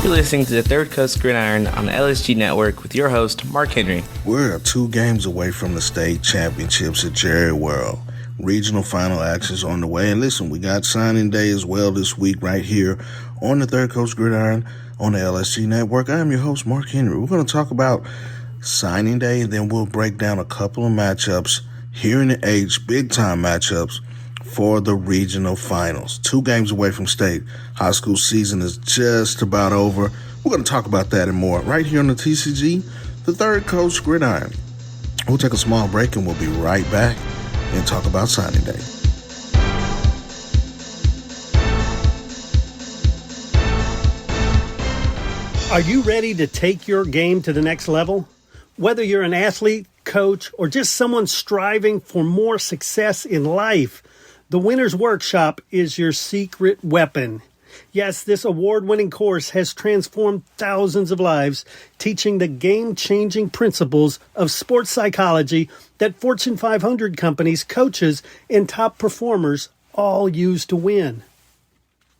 You're listening to the Third Coast Gridiron on the LSG Network with your host, Marc Henry. We're 2 games away from the state championships at Jerry World. Regional final actions on the way. And listen, we got signing day as well this week right here on the Third Coast Gridiron on the LSG Network. I am your host, Marc Henry. We're going to talk about signing day, and then we'll break down a couple of matchups here in the H, big-time matchups for the regional finals. 2 games away from state. High school season is just about over. We're going to talk about that and more right here on the TCG, the Third Coast Gridiron. We'll take a small break and we'll be right back and talk about signing day. Are you ready to take your game to the next level? Whether you're an athlete, coach, or just someone striving for more success in life, the Winner's Workshop is your secret weapon. Yes, this award-winning course has transformed thousands of lives, teaching the game-changing principles of sports psychology that Fortune 500 companies, coaches, and top performers all use to win.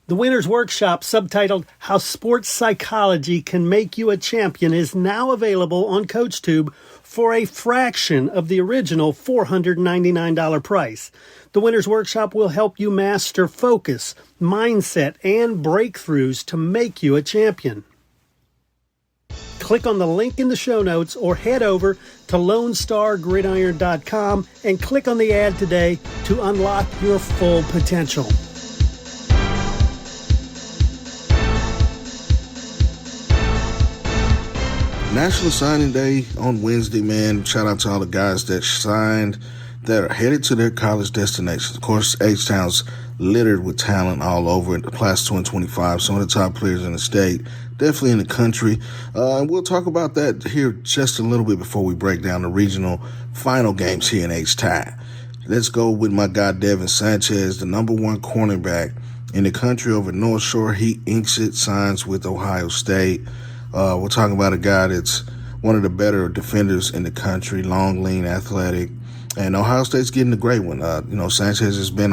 The Winner's Workshop, subtitled How Sports Psychology Can Make You a Champion, is now available on CoachTube for a fraction of the original $499 price. The Winner's Workshop will help you master focus, mindset, and breakthroughs to make you a champion. Click on the link in the show notes or head over to LoneStarGridiron.com and click on the ad today to unlock your full potential. National Signing Day on Wednesday, man. Shout out to all the guys that signed that are headed to their college destinations. Of course, H-Town's littered with talent all over it. The class 2025, some of the top players in the state, definitely in the country. And we'll talk about that here just a little bit before we break down the regional final games here in H-Town. Let's go with my guy, Devin Sanchez, the number 1 cornerback in the country over North Shore. He inks it, signs with Ohio State. We're talking about a guy that's one of the better defenders in the country, long, lean, athletic. And Ohio State's getting a great one. Sanchez has been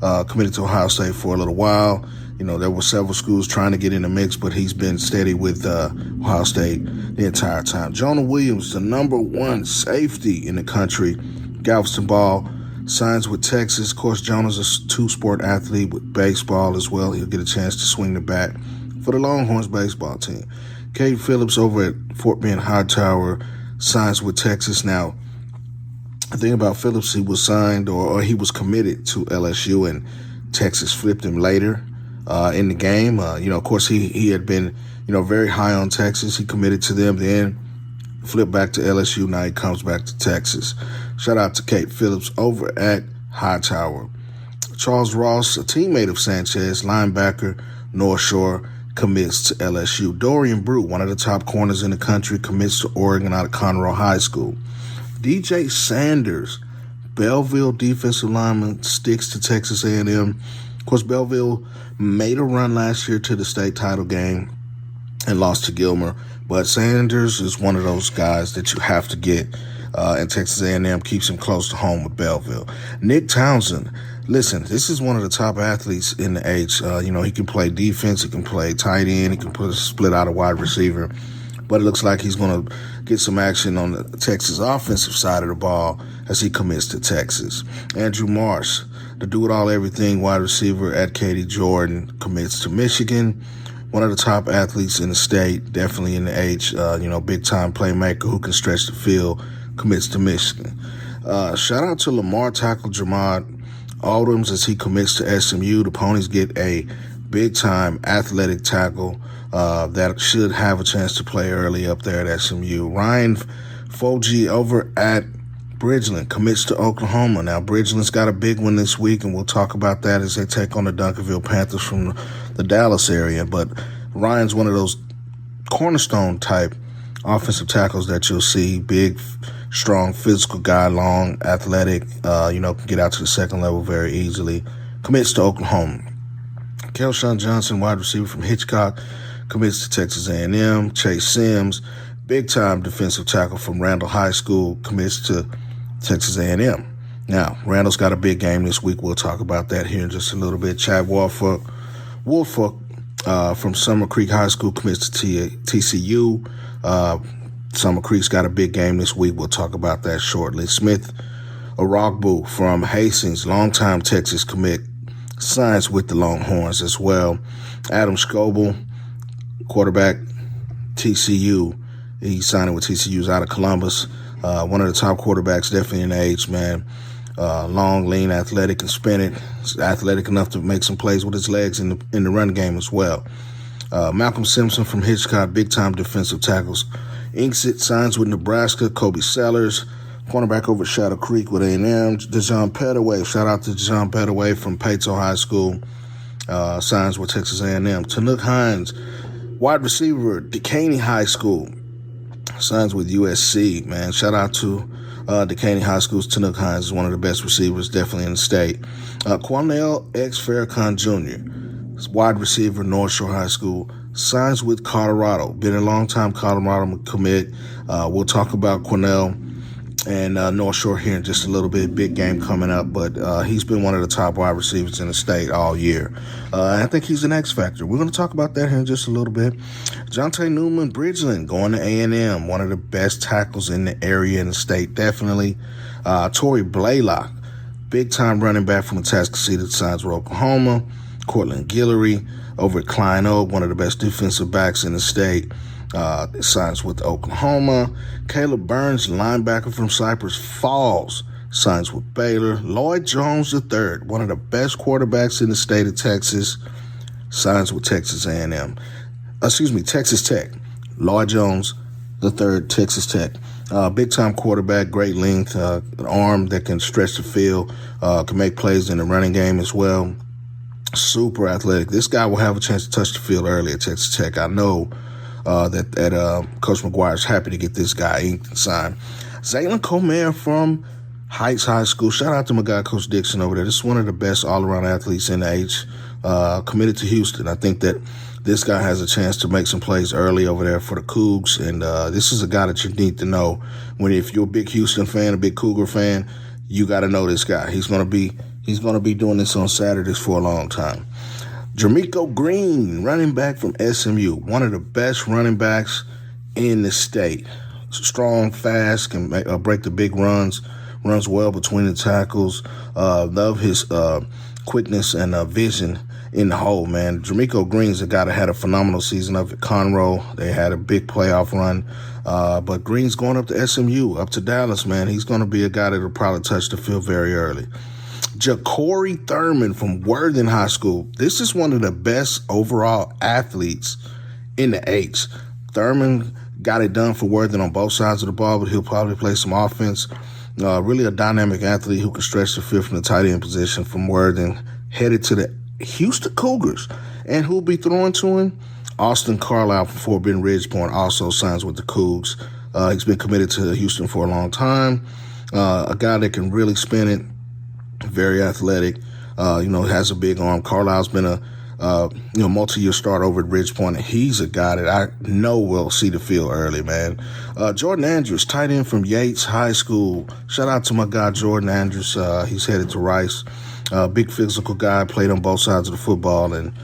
committed to Ohio State for a little while. There were several schools trying to get in the mix, but he's been steady with Ohio State the entire time. Jonah Williams, the number 1 safety in the country, Galveston Ball, signs with Texas. Of course, Jonah's a 2-sport athlete with baseball as well. He'll get a chance to swing the bat for the Longhorns baseball team. Cade Phillips over at Fort Bend Hightower signs with Texas. Now, the thing about Phillips, he was signed or he was committed to LSU, and Texas flipped him later in the game. Of course, he had been, very high on Texas. He committed to them, then flipped back to LSU. Now he comes back to Texas. Shout out to Cade Phillips over at Hightower. Charles Ross, a teammate of Sanchez, linebacker, North Shore, commits to LSU. Dorian Brew, one of the top corners in the country, commits to Oregon out of Conroe High School. DJ Sanders, Belleville defensive lineman, sticks to Texas A&M. Of course, Belleville made a run last year to the state title game and lost to Gilmer. But Sanders is one of those guys that you have to get, and Texas A&M keeps him close to home with Belleville. Nick Townsend, listen, this is one of the top athletes in the H. He can play defense, he can play tight end, he can split out a wide receiver. But it looks like he's going to get some action on the Texas offensive side of the ball as he commits to Texas. Andrew Marsh, the do-it-all-everything wide receiver at Katy Jordan, commits to Michigan. One of the top athletes in the state, definitely in the H, big-time playmaker who can stretch the field, commits to Michigan. Shout out to Lamar tackle Jamad Aldrums as he commits to SMU. The Ponies get a big-time athletic tackle that should have a chance to play early up there at SMU. Ryan Foji over at Bridgeland commits to Oklahoma. Now, Bridgeland's got a big one this week, and we'll talk about that as they take on the Duncanville Panthers from the Dallas area. But Ryan's one of those cornerstone-type offensive tackles that you'll see. Big, strong, physical guy, long, athletic, can get out to the second level very easily. Commits to Oklahoma. Kelshawn Johnson, wide receiver from Hitchcock, commits to Texas A&M. Chase Sims, big-time defensive tackle from Randall High School, commits to Texas A&M. Now, Randall's got a big game this week. We'll talk about that here in just a little bit. Chad Woolfolk from Summer Creek High School commits to TCU. Summer Creek's got a big game this week. We'll talk about that shortly. Smith Arogbu from Hastings, longtime Texas commit, signs with the Longhorns as well. Adam Scoble, quarterback, TCU. He's signing with TCU's out of Columbus. One of the top quarterbacks, definitely in age, man. Long, lean, athletic, and spinning. Athletic enough to make some plays with his legs in the run game as well. Malcolm Simpson from Hitchcock, big-time defensive tackles. Inksit signs with Nebraska. Kobe Sellers, cornerback over Shadow Creek with A&M. Dejon Petaway, shout out to Dejon Petaway from Pato High School, signs with Texas A&M. Tanook Hines, wide receiver, Decaney High School, signs with USC, man. Shout out to Decaney High School's Tanook Hines is one of the best receivers, definitely in the state. Quanell X. Farrakhan Jr., wide receiver, North Shore High School, signs with Colorado. Been a long-time Colorado commit. We'll talk about Quanell and North Shore here in just a little bit. Big game coming up, but he's been one of the top wide receivers in the state all year. I think he's an X factor. We're going to talk about that here in just a little bit. Jonte Newman Bridgeland going to A&M, one of the best tackles in the area in the state, definitely. Torrey Blaylock, big-time running back from Atascocita, signs with Oklahoma. Cortland Guillory over at Klein Oak, one of the best defensive backs in the state, signs with Oklahoma. Caleb Burns, linebacker from Cypress Falls, signs with Baylor. Lloyd Jones III, one of the best quarterbacks in the state of Texas, signs with Texas A&M. Texas Tech. Lloyd Jones III, Texas Tech. Big-time quarterback, great length, an arm that can stretch the field, can make plays in the running game as well. Super athletic. This guy will have a chance to touch the field early at Texas Tech. I know that Coach McGuire's happy to get this guy inked and signed. Zaylen Comer from Heights High School. Shout out to my guy, Coach Dixon, over there. This is one of the best all-around athletes in the age. Committed to Houston. I think that this guy has a chance to make some plays early over there for the Cougs, and this is a guy that you need to know. If you're a big Houston fan, a big Cougar fan, you got to know this guy. He's going to be doing this on Saturdays for a long time. Jermico Green, running back from SMU, one of the best running backs in the state. Strong, fast, can break the big runs well between the tackles. Love his quickness and vision in the hole, man. Jermico Green's a guy that had a phenomenal season up at Conroe. They had a big playoff run. But Green's going up to SMU, up to Dallas, man. He's going to be a guy that will probably touch the field very early. Ja'Cory Thurman from Worthing High School. This is one of the best overall athletes in the H. Thurman got it done for Worthing on both sides of the ball, but he'll probably play some offense. Really a dynamic athlete who can stretch the field from the tight end position from Worthing, headed to the Houston Cougars. And who'll be throwing to him? Austin Carlisle from Fort Bend Ridgepoint also signs with the Cougs. He's been committed to Houston for a long time. A guy that can really spin it. Very athletic, has a big arm. Carlisle's been a multi-year start over at Ridgepoint. He's a guy that I know will see the field early, man. Jordan Andrews, tight end from Yates High School. Shout out to my guy Jordan Andrews. He's headed to Rice. Big physical guy, played on both sides of the football, and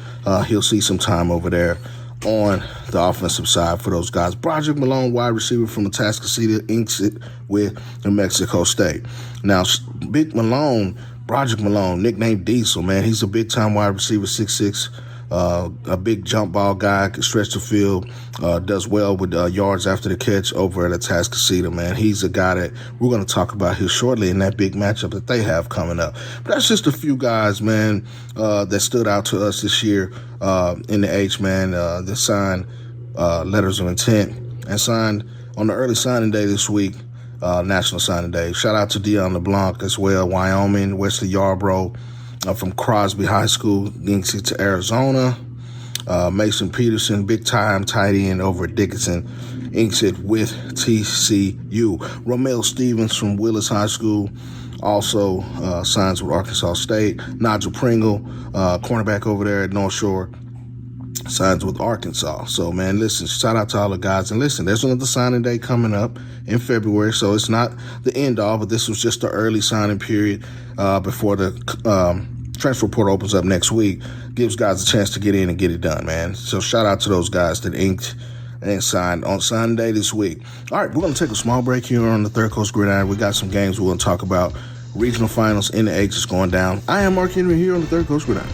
he'll see some time over there on the offensive side for those guys. Broderick Malone, wide receiver from Atascocita, inks it with New Mexico State. Now, Broderick Malone, nicknamed Diesel, man. He's a big-time wide receiver, 6'6", a big jump ball guy, can stretch the field, does well with yards after the catch over at Atascocita, man. He's a guy that we're going to talk about here shortly in that big matchup that they have coming up. But that's just a few guys, man, that stood out to us this year in the H, man, that signed letters of intent and signed on the early signing day this week, National Signing Day. Shout out to Dion LeBlanc as well, Wyoming, Wesley Yarbrough from Crosby High School, links it to Arizona. Mason Peterson, big-time tight end over at Dickinson, inks it with TCU. Romel Stevens from Willis High School also signs with Arkansas State. Nigel Pringle, cornerback over there at North Shore, signs with Arkansas. So, man, listen, shout out to all the guys. And listen, there's another signing day coming up in February, so it's not the end all, but this was just the early signing period before the transfer portal opens up next week, gives guys a chance to get in and get it done, man. So shout out to those guys that inked and signed on Sunday this week. All right, we're going to take a small break here on the Third Coast Gridiron. We got some games we're going to talk about. Regional finals in the H is going down. I am Marc Henry here on the Third Coast Gridiron.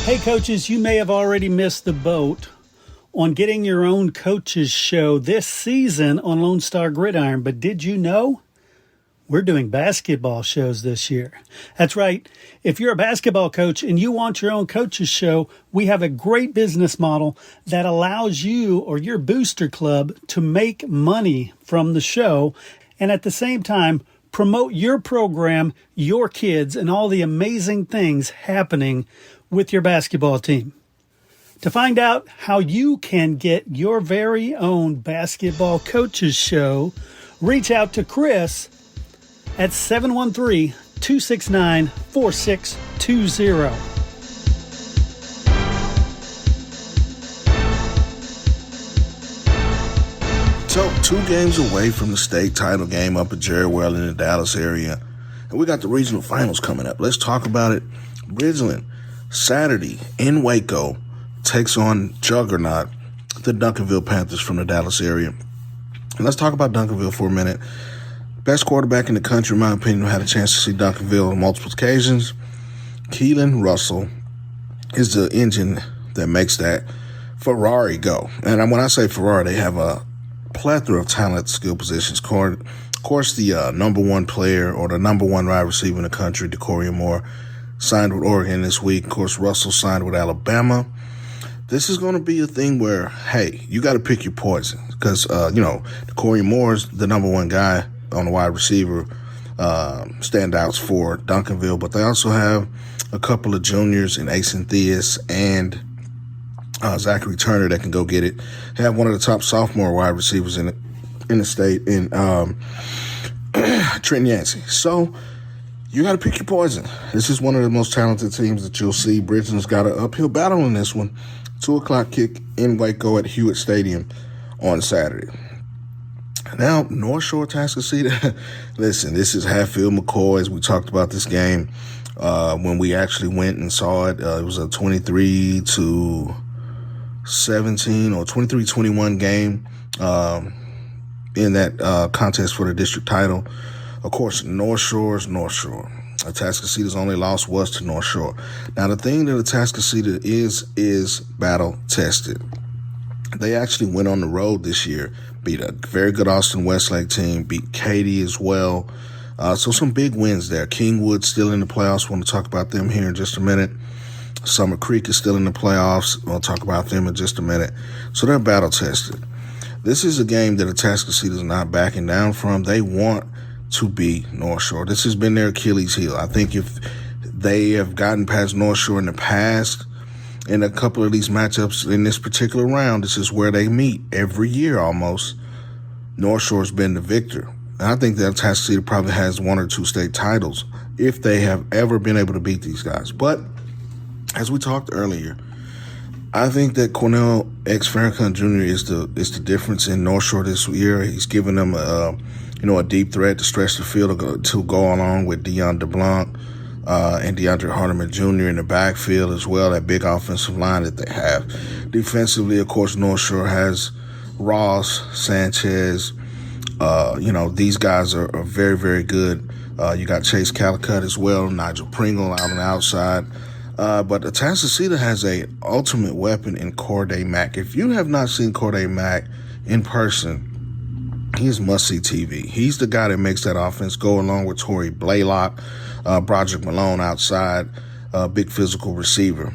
Hey, coaches, you may have already missed the boat on getting your own coaches show this season on Lone Star Gridiron, but did you know we're doing basketball shows this year? That's right. If you're a basketball coach and you want your own coaches show, we have a great business model that allows you or your booster club to make money from the show and at the same time promote your program, your kids, and all the amazing things happening with your basketball team. To find out how you can get your very own basketball coaches show, reach out to Chris at 713-269-4620. So 2 games away from the state title game up at Jerry Well in the Dallas area. And we got the regional finals coming up. Let's talk about it. Ridgeland, Saturday in Waco, takes on Juggernaut, the Duncanville Panthers from the Dallas area. And let's talk about Duncanville for a minute. Best quarterback in the country, in my opinion. I had a chance to see Duncanville on multiple occasions. Keelan Russell is the engine that makes that Ferrari go. And when I say Ferrari, they have a plethora of talent at skill positions. Of course, the number one player or the number one wide receiver in the country, Decoria Moore, signed with Oregon this week. Of course, Russell signed with Alabama. This is going to be a thing where, hey, you got to pick your poison because, Decoria Moore's the number one guy on the wide receiver standouts for Duncanville, but they also have a couple of juniors in Asen Theus and Zachary Turner that can go get it. They have one of the top sophomore wide receivers in the state in Trent Yancey. So you got to pick your poison. This is one of the most talented teams that you'll see. Bridgeland's got an uphill battle in this one. 2:00 kick in Waco at Hewitt Stadium on Saturday. Now, North Shore Tascasita. Listen, this is Hatfield McCoy, as we talked about this game when we actually went and saw it. It was a 23-17 or 23-21 game in that contest for the district title. Of course, North Shore's North Shore. Atascocita's only loss was to North Shore. Now, the thing that Atascocita is battle-tested. They actually went on the road this year, beat a very good Austin Westlake team, beat Katy as well. So some big wins there. Kingwood still in the playoffs. We'll talk about them here in just a minute. Summer Creek is still in the playoffs. We'll talk about them in just a minute. So they're battle-tested. This is a game that Atascocita is not backing down from. They want to beat North Shore. This has been their Achilles heel. I think if they have gotten past North Shore in the past, in a couple of these matchups in this particular round, this is where they meet every year almost. North Shore's been the victor. And I think that Atascocita probably has 1 or 2 state titles if they have ever been able to beat these guys. But as we talked earlier, I think that Cornell X Farrakhan Jr. is the difference in North Shore this year. He's given them a deep threat to stretch the field to go along with Dion DeBlanc and DeAndre Hardeman Jr. in the backfield as well, that big offensive line that they have. Defensively, of course, North Shore has Ross, Sanchez. These guys are very, very good. You got Chase Calicut as well, Nigel Pringle out on the outside. But Atascocita has a ultimate weapon in Corday Mack. If you have not seen Corday Mack in person, he's must-see TV. He's the guy that makes that offense go along with Torrey Blaylock, Broderick Malone outside, big physical receiver.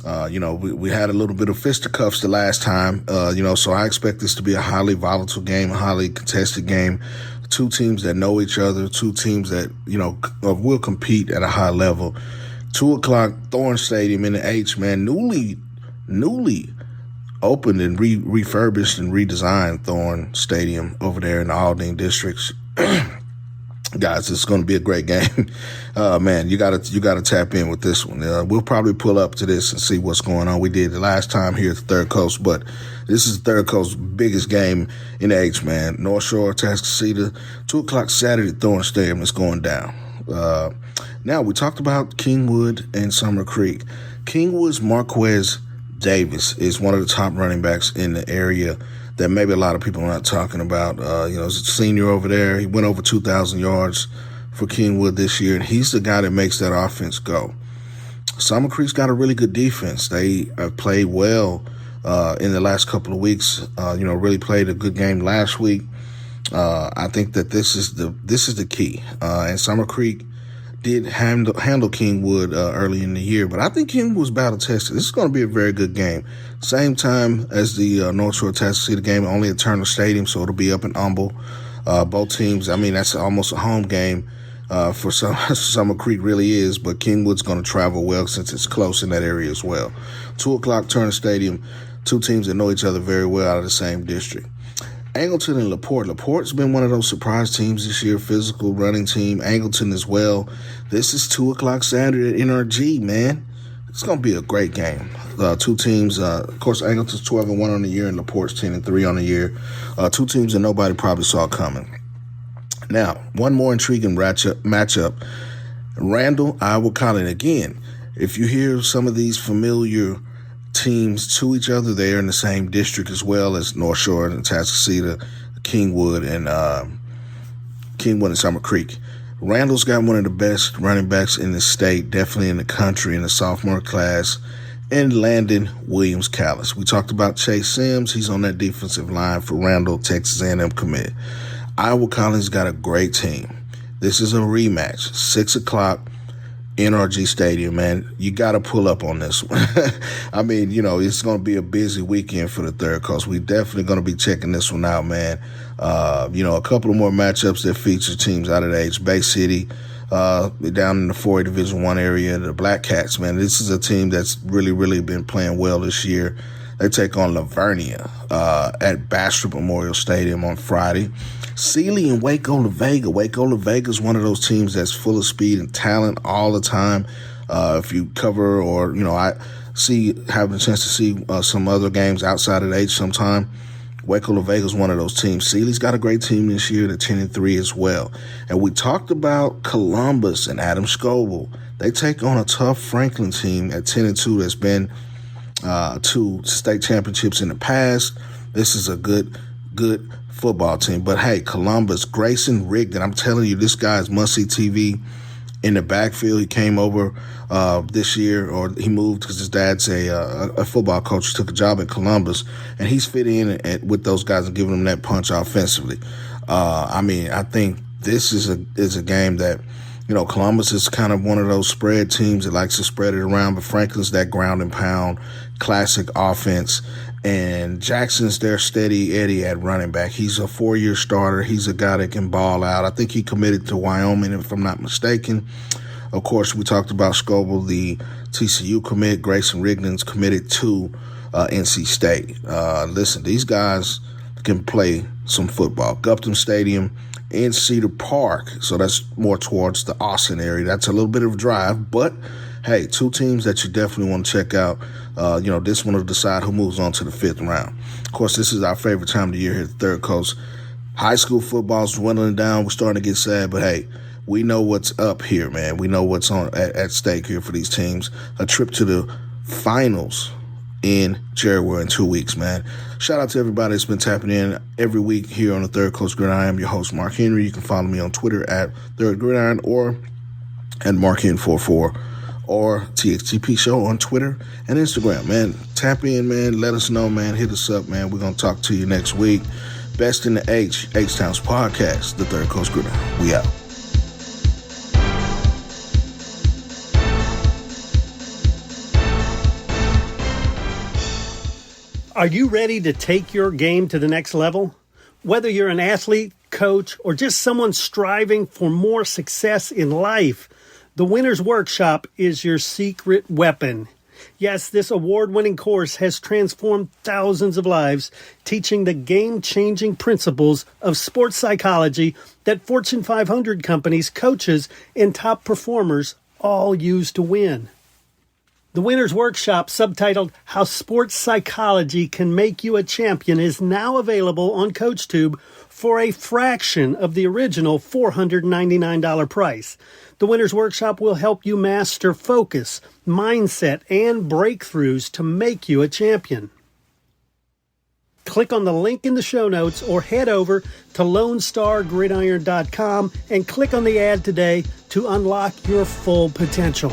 We had a little bit of fisticuffs the last time, so I expect this to be a highly volatile game, a highly contested game. 2 teams that know each other, 2 teams that, will compete at a high level. 2:00 Thorne Stadium in the H, man, newly opened and refurbished and redesigned Thorne Stadium over there in the Aldine districts. Guys, it's going to be a great game. Man, you gotta tap in with this one. We'll probably pull up to this and see what's going on. We did the last time here at the Third Coast, but this is the Third Coast's biggest game in the H, man. North Shore, Tascasita, 2 o'clock Saturday at Thorne Stadium. It's going down. Now, we talked about Kingwood and Summer Creek. Kingwood's Marquez Davis is one of the top running backs in the area that maybe a lot of people are not talking about. He's a senior over there. He went over 2,000 yards for Kingwood this year, and he's the guy that makes that offense go. Summer Creek's got a really good defense. They have played well in the last couple of weeks. Really played a good game last week. I think that this is the key. And Summer Creek did handle Kingwood early in the year, but I think Kingwood's battle tested. This is going to be a very good game. Same time as the North Shore Tascasita game, only at Turner Stadium, so it'll be up in Humble. Both teams, that's almost a home game for Summer Creek really is, but Kingwood's going to travel well since it's close in that area as well. 2 o'clock Turner Stadium, two teams that know each other very well out of the same district. Angleton and LaPorte. LaPorte's been one of those surprise teams this year, physical running team. Angleton as well. This is 2 o'clock Saturday at NRG, man. It's going to be a great game. Two teams, of course, Angleton's 12-1 on the year and LaPorte's 10-3 on the year. Two teams that nobody probably saw coming. Now, one more intriguing matchup. Randall, Iowa College. Again, if you hear some of these familiar teams to each other, they are in the same district as well as North Shore and Tascasita, Kingwood and Summer Creek. Randall's got one of the best running backs in the state, definitely in the country, in the sophomore class, and Landon Williams-Callis. We talked about Chase Sims. He's on that defensive line for Randall, Texas A&M commit. Iowa College got a great team. This is a rematch, 6 o'clock. NRG Stadium, man. You got to pull up on this one. It's going to be a busy weekend for the Third Coast. We definitely going to be checking this one out, man. A couple of more matchups that feature teams out of the H. Bay City, down in the 4A Division I area, the Black Cats, man. This is a team that's really, really been playing well this year. They take on Lavernia at Bastrop Memorial Stadium on Friday. Sealy and Waco La Vega. Waco La Vega is one of those teams that's full of speed and talent all the time. If you cover or, I have a chance to see some other games outside of the H sometime. Waco La Vega is one of those teams. Sealy's got a great team this year, they're 10-3 as well. And we talked about Columbus and Adam Scoble. They take on a tough Franklin team at 10-2 that's been to state championships in the past. This is a good football team. But hey, Columbus, Grayson Rigdon, I'm telling you, this guy's must-see TV in the backfield. He came over this year, or he moved because his dad's a football coach. He took a job at Columbus, and he's fit in with those guys and giving them that punch offensively. I think this is a game that, Columbus is kind of one of those spread teams that likes to spread it around, but Franklin's that ground and pound classic offense. And Jackson's their steady Eddie at running back. He's a 4-year starter. He's a guy that can ball out. I think he committed to Wyoming, if I'm not mistaken. Of course, we talked about Scoble, the TCU commit. Grayson Rigdon's committed to NC State. Listen, these guys can play some football. Gupton Stadium in Cedar Park, so that's more towards the Austin area. That's a little bit of a drive, but hey, two teams that you definitely want to check out. This one will decide who moves on to the 5th round. Of course, this is our favorite time of the year here at the Third Coast. High school football's dwindling down. We're starting to get sad, but hey, we know what's up here, man. We know what's on at stake here for these teams. A trip to the finals in January in 2 weeks, man. Shout out to everybody that's been tapping in every week here on the Third Coast Gridiron. I am your host, Marc Henry. You can follow me on Twitter at Third Gridiron or at MarkHen44 or TXTP Show on Twitter and Instagram, man. Tap in, man. Let us know, man. Hit us up, man. We're going to talk to you next week. Best in the H-Town's podcast, the Third Coast Gridiron. We out. Are you ready to take your game to the next level? Whether you're an athlete, coach, or just someone striving for more success in life, the Winner's Workshop is your secret weapon. Yes, this award-winning course has transformed thousands of lives, teaching the game-changing principles of sports psychology that Fortune 500 companies, coaches, and top performers all use to win. The Winner's Workshop, subtitled How Sports Psychology Can Make You a Champion, is now available on CoachTube for a fraction of the original $499 price. The Winner's Workshop will help you master focus, mindset, and breakthroughs to make you a champion. Click on the link in the show notes or head over to LoneStarGridiron.com and click on the ad today to unlock your full potential.